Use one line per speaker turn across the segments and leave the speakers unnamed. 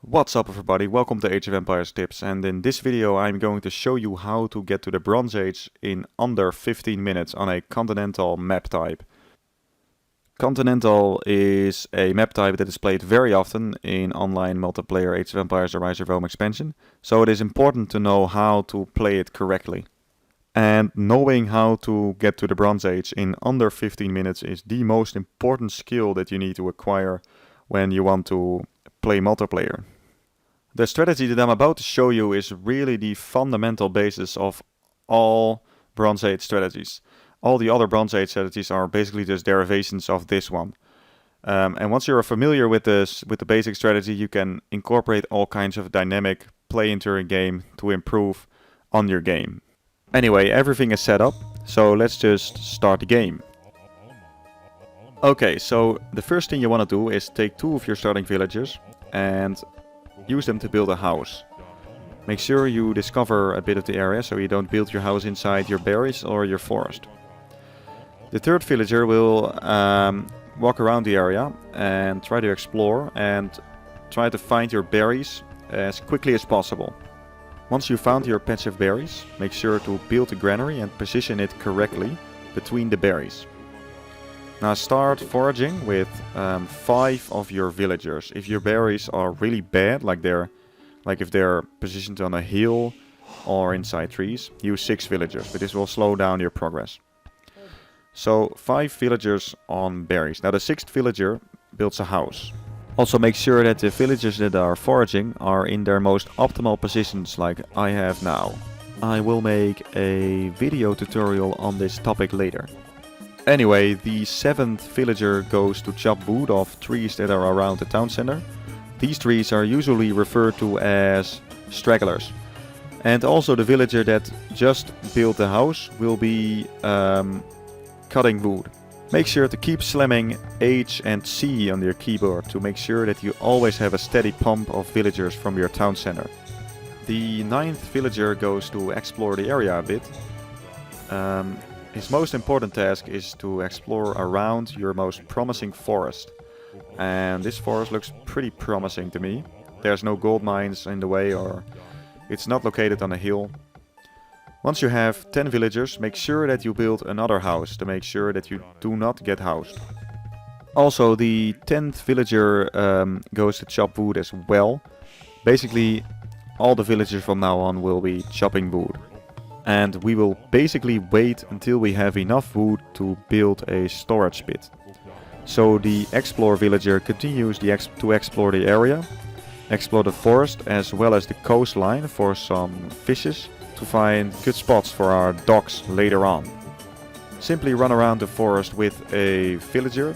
What's up everybody, welcome to Age of Empires Tips, and in this video I'm going to show you how to get to the Bronze Age in under 15 minutes on a Continental map type. Continental is a map type that is played very often in online multiplayer Age of Empires or Rise of Rome expansion, so it is important to know how to play it correctly. And knowing how to get to the Bronze Age in under 15 minutes is the most important skill that you need to acquire when you want to play multiplayer. The strategy that I'm about to show you is really the fundamental basis of all Bronze Age strategies. All the other Bronze Age strategies are basically just derivations of this one. And once you're familiar with the basic strategy, you can incorporate all kinds of dynamic play into your game to improve on your game. Anyway, everything is set up, so let's just start the game. Okay, so the first thing you want to do is take two of your starting villagers and use them to build a house. Make sure you discover a bit of the area so you don't build your house inside your berries or your forest. The third villager will walk around the area and try to explore and try to find your berries as quickly as possible. Once you found your patch of berries, make sure to build a granary and position it correctly between the berries. Now start foraging with 5 of your villagers. If your berries are really bad, like if they're positioned on a hill or inside trees, use 6 villagers, but this will slow down your progress. So 5 villagers on berries. Now the 6th villager builds a house. Also make sure that the villagers that are foraging are in their most optimal positions like I have now. I will make a video tutorial on this topic later. Anyway, the 7th villager goes to chop wood off trees that are around the town center. These trees are usually referred to as stragglers. And also the villager that just built the house will be cutting wood. Make sure to keep slamming H and C on your keyboard to make sure that you always have a steady pump of villagers from your town center. The 9th villager goes to explore the area a bit. His most important task is to explore around your most promising forest. And this forest looks pretty promising to me. There's no gold mines in the way, or it's not located on a hill. Once you have 10 villagers, make sure that you build another house to make sure that you do not get housed. Also, the 10th villager goes to chop wood as well. Basically, all the villagers from now on will be chopping wood. And we will basically wait until we have enough wood to build a storage pit. So the explore villager continues to explore the area, explore the forest as well as the coastline for some fishes to find good spots for our docks later on. Simply run around the forest with a villager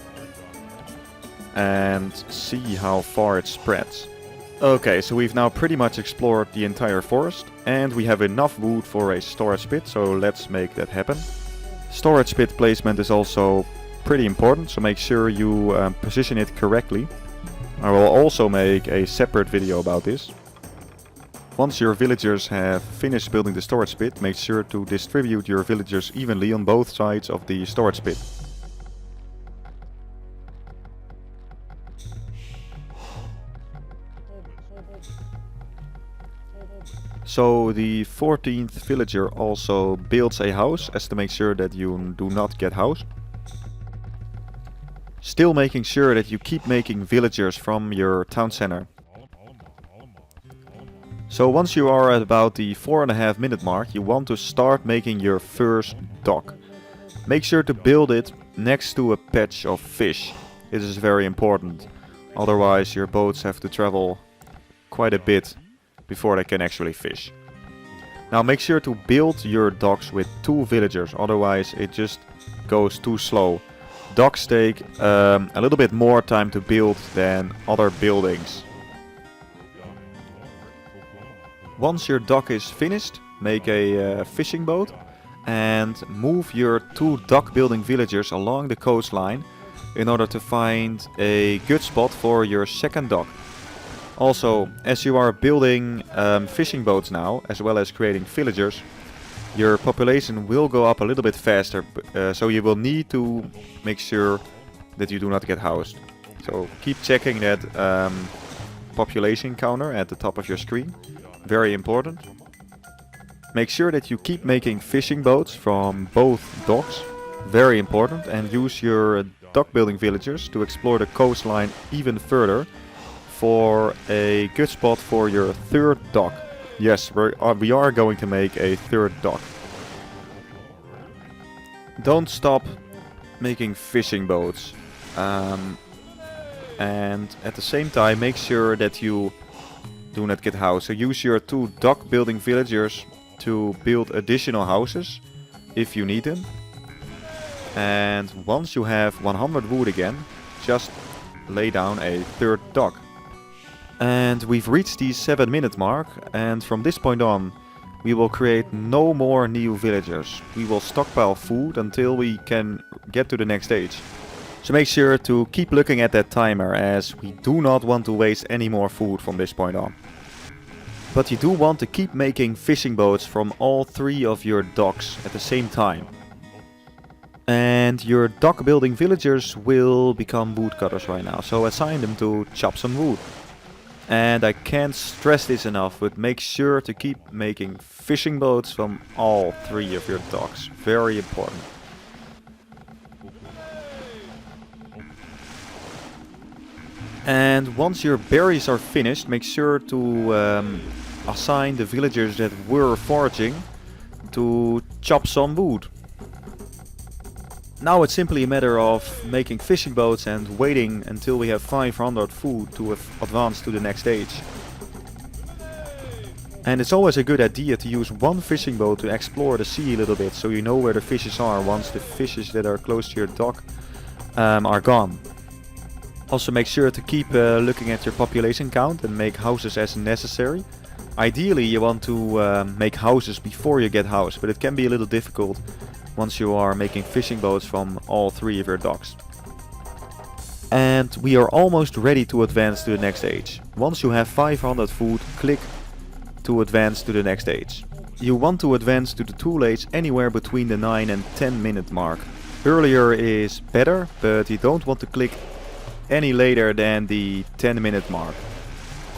and see how far it spreads. Okay, so we've now pretty much explored the entire forest and we have enough wood for a storage pit, so let's make that happen. Storage pit placement is also pretty important, so make sure you position it correctly. I will also make a separate video about this. Once your villagers have finished building the storage pit, make sure to distribute your villagers evenly on both sides of the storage pit. So the 14th villager also builds a house as to make sure that you do not get housed. Still making sure that you keep making villagers from your town center. So once you are at about the 4.5 minute mark, you want to start making your first dock. Make sure to build it next to a patch of fish. This is very important. Otherwise your boats have to travel quite a bit before they can actually fish. Now make sure to build your docks with 2 villagers, otherwise it just goes too slow. Docks take a little bit more time to build than other buildings. Once your dock is finished, make a fishing boat and move your 2 dock building villagers along the coastline in order to find a good spot for your second dock. Also, as you are building fishing boats now, as well as creating villagers, your population will go up a little bit faster, so you will need to make sure that you do not get housed. So keep checking that population counter at the top of your screen. Very important. Make sure that you keep making fishing boats from both docks. Very important. And use your dock building villagers to explore the coastline even further for a good spot for your third dock. Yes, we are going to make a third dock. Don't stop making fishing boats. And at the same time make sure that you do not get housed. So use your 2 dock building villagers to build additional houses if you need them. And once you have 100 wood again, just lay down a third dock. And we've reached the 7-minute mark, and from this point on we will create no more new villagers. We will stockpile food until we can get to the next stage. So make sure to keep looking at that timer, as we do not want to waste any more food from this point on. But you do want to keep making fishing boats from all 3 of your docks at the same time. And your dock building villagers will become woodcutters right now, so assign them to chop some wood. And I can't stress this enough, but make sure to keep making fishing boats from all 3 of your docks. Very important. And once your berries are finished, make sure to assign the villagers that were foraging to chop some wood. Now it's simply a matter of making fishing boats and waiting until we have 500 food to advance to the next stage. And it's always a good idea to use 1 fishing boat to explore the sea a little bit, so you know where the fishes are once the fishes that are close to your dock are gone. Also make sure to keep looking at your population count and make houses as necessary. Ideally you want to make houses before you get housed, but it can be a little difficult once you are making fishing boats from all 3 of your docks. And we are almost ready to advance to the next stage. Once you have 500 food, click to advance to the next stage. You want to advance to the tool age anywhere between the 9 and 10 minute mark. Earlier is better, but you don't want to click any later than the 10-minute mark.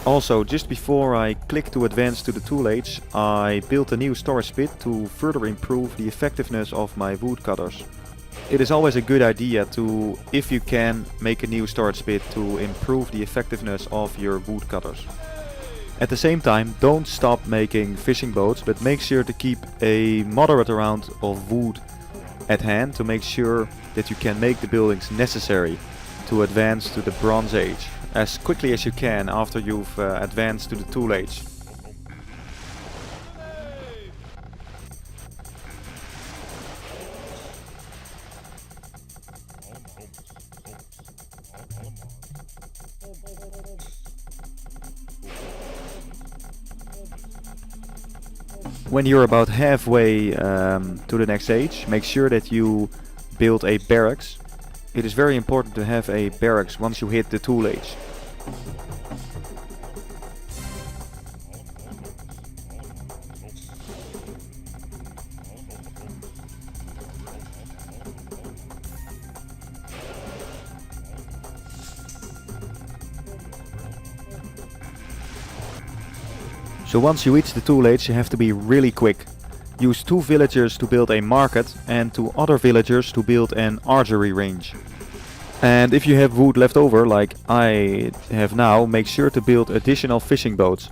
Also, just before I click to advance to the tool age, I built a new storage pit to further improve the effectiveness of my woodcutters. It is always a good idea to, if you can, make a new storage pit to improve the effectiveness of your woodcutters. At the same time, don't stop making fishing boats, but make sure to keep a moderate amount of wood at hand to make sure that you can make the buildings necessary to advance to the Bronze Age as quickly as you can after you've advanced to the Tool Age. When you're about halfway to the next stage, make sure that you build a barracks. It is very important to have a barracks once you hit the Tool Age. So once you reach the Tool Age, you have to be really quick. Use 2 villagers to build a market and 2 other villagers to build an archery range. And if you have wood left over, like I have now, make sure to build additional fishing boats.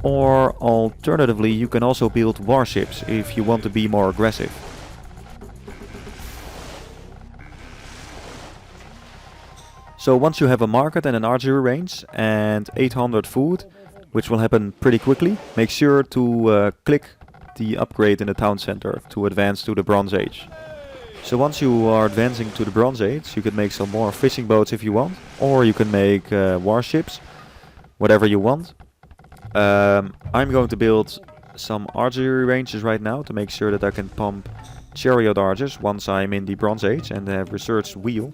Or alternatively, you can also build warships if you want to be more aggressive. So once you have a market and an archery range and 800 food, which will happen pretty quickly, make sure to click the upgrade in the town center to advance to the Bronze Age. So once you are advancing to the Bronze Age, you can make some more fishing boats if you want, or you can make warships, whatever you want. I'm going to build some archery ranges right now to make sure that I can pump chariot archers once I'm in the Bronze Age and have researched wheel.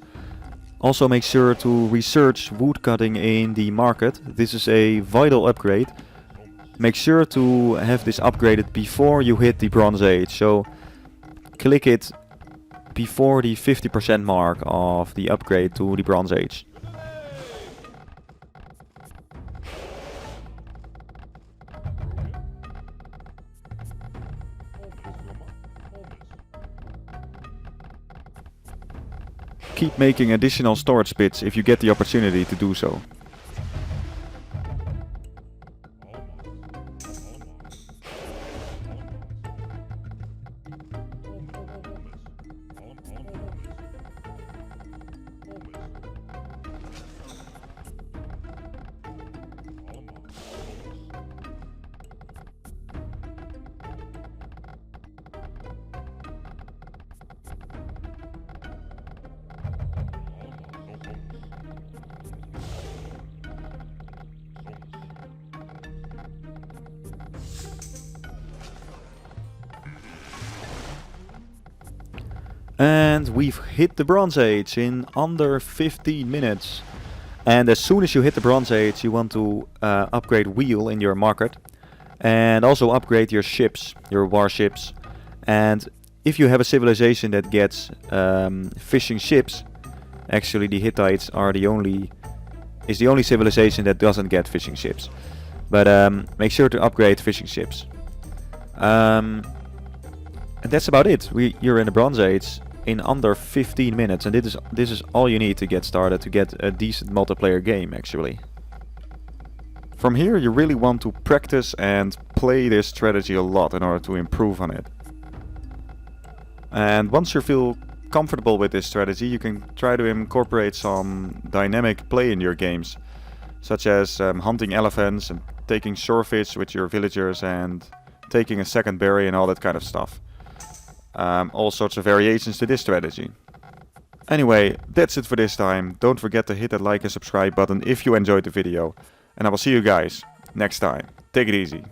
Also make sure to research woodcutting in the market. This is a vital upgrade. Make sure to have this upgraded before you hit the Bronze Age. So click it before the 50% mark of the upgrade to the Bronze Age. keep making additional storage pits if you get the opportunity to do so. And we've hit the Bronze Age in under 15 minutes. And as soon as you hit the Bronze Age, you want to upgrade wheel in your market. And also upgrade your ships, your warships. And if you have a civilization that gets fishing ships, actually the Hittites are the only civilization that doesn't get fishing ships. But make sure to upgrade fishing ships. And that's about it. You're in the Bronze Age in under 15 minutes, and this is all you need to get started, to get a decent multiplayer game actually. From here you really want to practice and play this strategy a lot in order to improve on it. And once you feel comfortable with this strategy, you can try to incorporate some dynamic play in your games, such as hunting elephants and taking shorefish with your villagers and taking a second berry and all that kind of stuff. All sorts of variations to this strategy. Anyway, that's it for this time. Don't forget to hit that like and subscribe button if you enjoyed the video. And I will see you guys next time. Take it easy.